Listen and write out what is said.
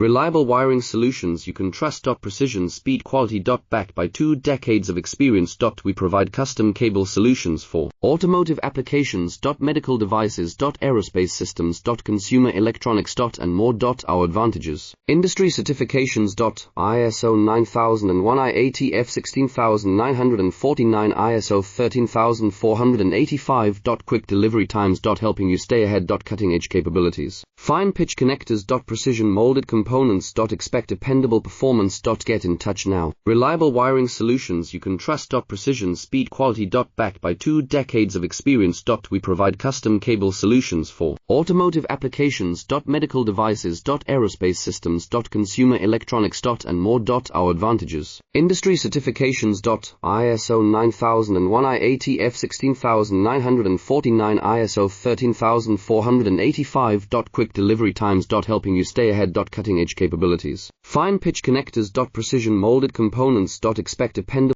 Reliable wiring solutions you can trust. Precision, speed, quality. Backed by 2 decades of experience. We provide custom cable solutions for automotive applications. Medical devices. Aerospace systems. Consumer electronics. And more. Our advantages: industry certifications. ISO 9001 IATF 16949, ISO 13485. Quick delivery times. Helping you stay ahead. Cutting edge capabilities. Fine pitch connectors. Precision molded components. Expect dependable performance. Get in touch now. Reliable wiring solutions you can trust. Precision, speed, quality. Backed by 2 decades of experience. We provide custom cable solutions for automotive applications. Medical devices. Aerospace systems. Consumer electronics. And more. Our advantages: industry certifications. ISO 9001 IATF 16949, ISO 13485. Quick delivery times. Helping you stay ahead. Cutting edge capabilities. Fine pitch connectors. Precision molded components. Expect dependable